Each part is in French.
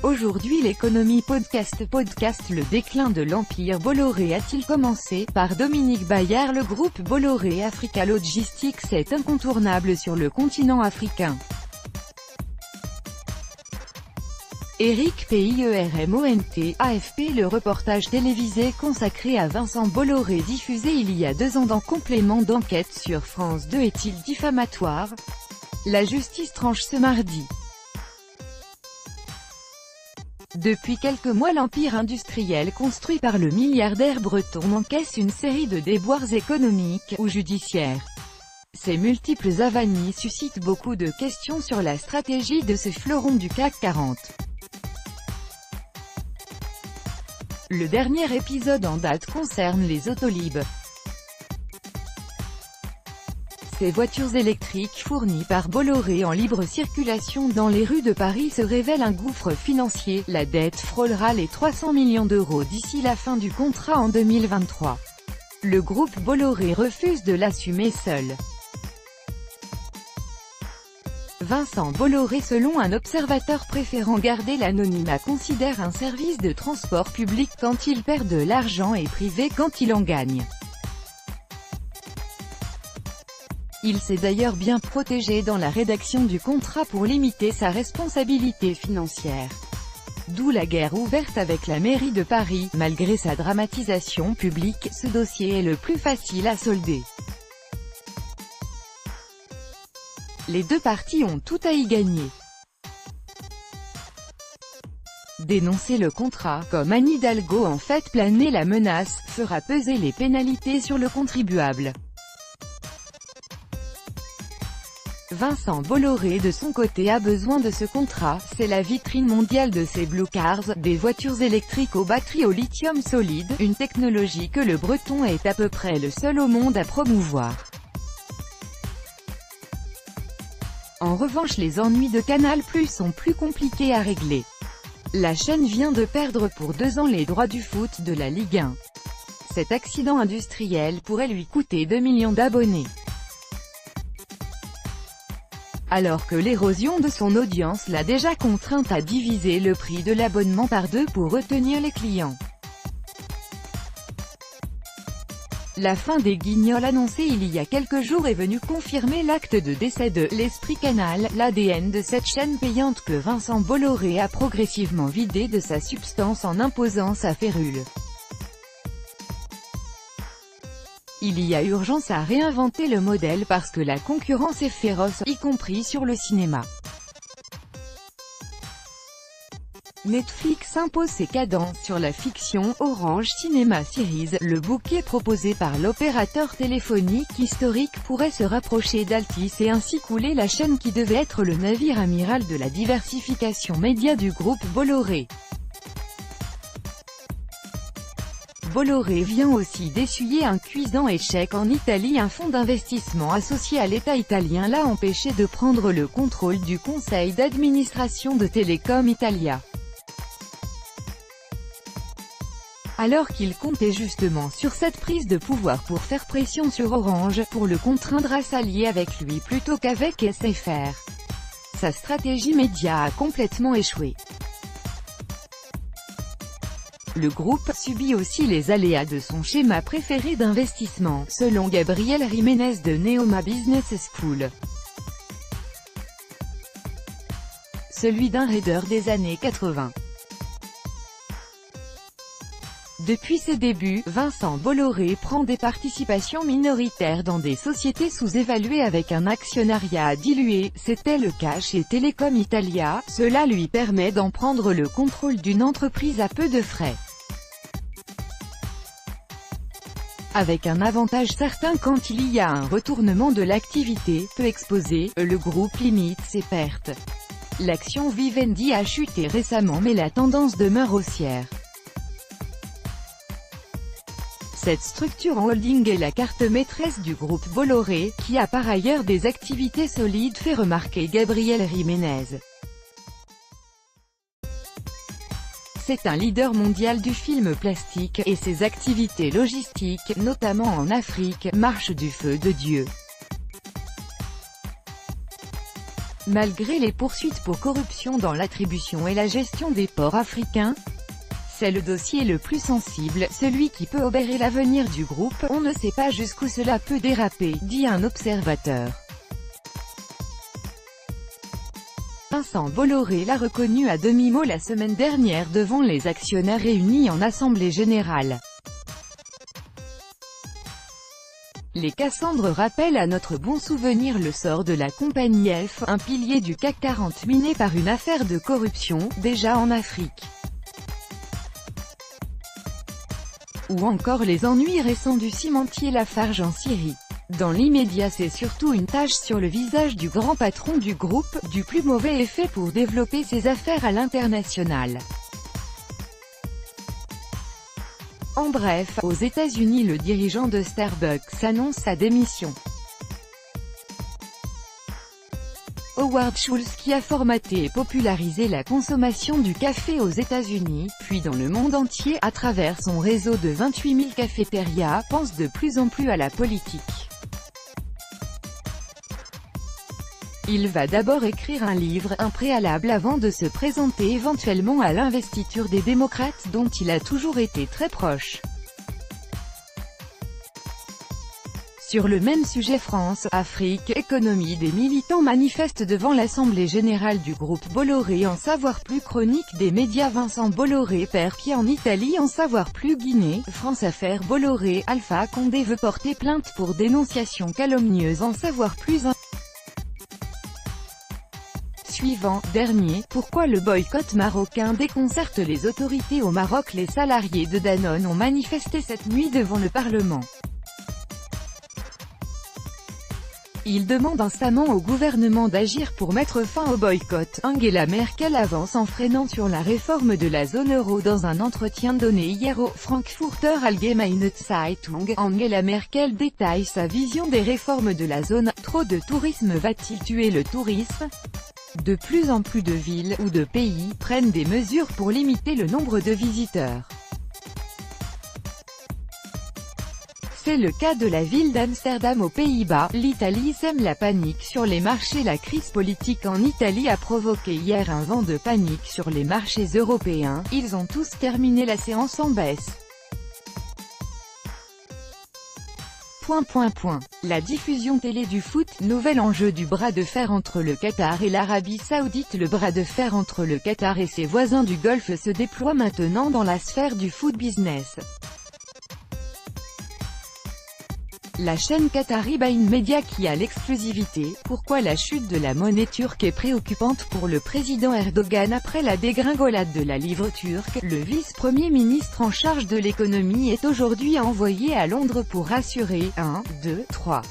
Aujourd'hui l'économie podcast, le déclin de l'empire Bolloré a-t-il commencé? Par Dominique Baillard. Le groupe Bolloré Africa Logistics est incontournable sur le continent africain. Eric Pierremont, AFP. Le reportage télévisé consacré à Vincent Bolloré diffusé il y a 2 ans dans Complément d'enquête sur France 2 est-il diffamatoire? La justice tranche ce mardi. Depuis quelques mois, l'empire industriel construit par le milliardaire breton encaisse une série de déboires économiques ou judiciaires. Ces multiples avanies suscitent beaucoup de questions sur la stratégie de ces fleurons du CAC 40. Le dernier épisode en date concerne les Autolib. Ces voitures électriques fournies par Bolloré en libre circulation dans les rues de Paris se révèlent un gouffre financier. La dette frôlera les 300 millions d'euros d'ici la fin du contrat en 2023. Le groupe Bolloré refuse de l'assumer seul. Vincent Bolloré, selon un observateur préférant garder l'anonymat, considère un service de transport public quand il perd de l'argent et privé quand il en gagne. Il s'est d'ailleurs bien protégé dans la rédaction du contrat pour limiter sa responsabilité financière. D'où la guerre ouverte avec la mairie de Paris. Malgré sa dramatisation publique, ce dossier est le plus facile à solder. Les deux parties ont tout à y gagner. Dénoncer le contrat, comme Anne Hidalgo en fait planer la menace, fera peser les pénalités sur le contribuable. Vincent Bolloré de son côté a besoin de ce contrat, c'est la vitrine mondiale de ses Blue Cars, des voitures électriques aux batteries au lithium solide, une technologie que le Breton est à peu près le seul au monde à promouvoir. En revanche, les ennuis de Canal+ sont plus compliqués à régler. La chaîne vient de perdre pour 2 ans les droits du foot de la Ligue 1. Cet accident industriel pourrait lui coûter 2 millions d'abonnés. Alors que l'érosion de son audience l'a déjà contrainte à diviser le prix de l'abonnement par 2 pour retenir les clients. La fin des Guignols annoncée il y a quelques jours est venue confirmer l'acte de décès de l'Esprit Canal, l'ADN de cette chaîne payante que Vincent Bolloré a progressivement vidé de sa substance en imposant sa férule. Il y a urgence à réinventer le modèle parce que la concurrence est féroce, y compris sur le cinéma. Netflix impose ses cadences sur la fiction. Orange Cinéma Series, le bouquet proposé par l'opérateur téléphonique historique pourrait se rapprocher d'Altis et ainsi couler la chaîne qui devait être le navire amiral de la diversification média du groupe Bolloré. Bolloré vient aussi d'essuyer un cuisant échec en Italie. Un fonds d'investissement associé à l'État italien l'a empêché de prendre le contrôle du conseil d'administration de Telecom Italia. Alors qu'il comptait justement sur cette prise de pouvoir pour faire pression sur Orange, pour le contraindre à s'allier avec lui plutôt qu'avec SFR. Sa stratégie média a complètement échoué. Le groupe subit aussi les aléas de son schéma préféré d'investissement, selon Gabriel Jiménez de Neoma Business School. Celui d'un raider des années 80. Depuis ses débuts, Vincent Bolloré prend des participations minoritaires dans des sociétés sous-évaluées avec un actionnariat dilué. C'était le cas chez Telecom Italia. Cela lui permet d'en prendre le contrôle d'une entreprise à peu de frais. Avec un avantage certain quand il y a un retournement de l'activité, peu exposé, le groupe limite ses pertes. L'action Vivendi a chuté récemment mais la tendance demeure haussière. Cette structure en holding est la carte maîtresse du groupe Bolloré, qui a par ailleurs des activités solides, fait remarquer Gabriel Jiménez. C'est un leader mondial du film plastique, et ses activités logistiques, notamment en Afrique, marchent du feu de Dieu. Malgré les poursuites pour corruption dans l'attribution et la gestion des ports africains, c'est le dossier le plus sensible, celui qui peut obérer l'avenir du groupe. On ne sait pas jusqu'où cela peut déraper, dit un observateur. Vincent Bolloré l'a reconnu à demi-mot la semaine dernière devant les actionnaires réunis en assemblée générale. Les Cassandres rappellent à notre bon souvenir le sort de la compagnie F, un pilier du CAC 40 miné par une affaire de corruption, déjà en Afrique. Ou encore les ennuis récents du cimentier Lafarge en Syrie. Dans l'immédiat, c'est surtout une tache sur le visage du grand patron du groupe, du plus mauvais effet pour développer ses affaires à l'international. En bref, aux États-Unis, le dirigeant de Starbucks annonce sa démission. Howard Schultz, qui a formaté et popularisé la consommation du café aux États-Unis, puis dans le monde entier, à travers son réseau de 28 000 cafétérias, pense de plus en plus à la politique. Il va d'abord écrire un livre, un préalable avant de se présenter éventuellement à l'investiture des démocrates dont il a toujours été très proche. Sur le même sujet France-Afrique, économie, des militants manifestent devant l'Assemblée générale du groupe Bolloré. En savoir plus, chronique des médias. Vincent Bolloré perd pied en Italie. En savoir plus, Guinée, France affaire Bolloré, Alpha Condé veut porter plainte pour dénonciation calomnieuse. En savoir plus. Suivant, dernier, pourquoi le boycott marocain déconcerte les autorités au Maroc? Les salariés de Danone ont manifesté cette nuit devant le Parlement. Ils demandent instamment au gouvernement d'agir pour mettre fin au boycott. Angela Merkel avance en freinant sur la réforme de la zone euro. Dans un entretien donné hier au Frankfurter Allgemeine Zeitung, Angela Merkel détaille sa vision des réformes de la zone. Trop de tourisme va-t-il tuer le tourisme? De plus en plus de villes ou de pays prennent des mesures pour limiter le nombre de visiteurs. C'est le cas de la ville d'Amsterdam aux Pays-Bas. L'Italie sème la panique sur les marchés. La crise politique en Italie a provoqué hier un vent de panique sur les marchés européens. Ils ont tous terminé la séance en baisse. La diffusion télé du foot, nouvel enjeu du bras de fer entre le Qatar et l'Arabie Saoudite. Le bras de fer entre le Qatar et ses voisins du Golfe se déploie maintenant dans la sphère du foot business. La chaîne qatari Bein Media qui a l'exclusivité. Pourquoi la chute de la monnaie turque est préoccupante pour le président Erdogan après la dégringolade de la livre turque? Le vice-premier ministre en charge de l'économie est aujourd'hui envoyé à Londres pour rassurer. 1, 2, 3.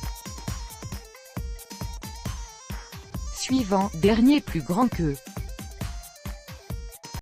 Suivant, dernier plus grand que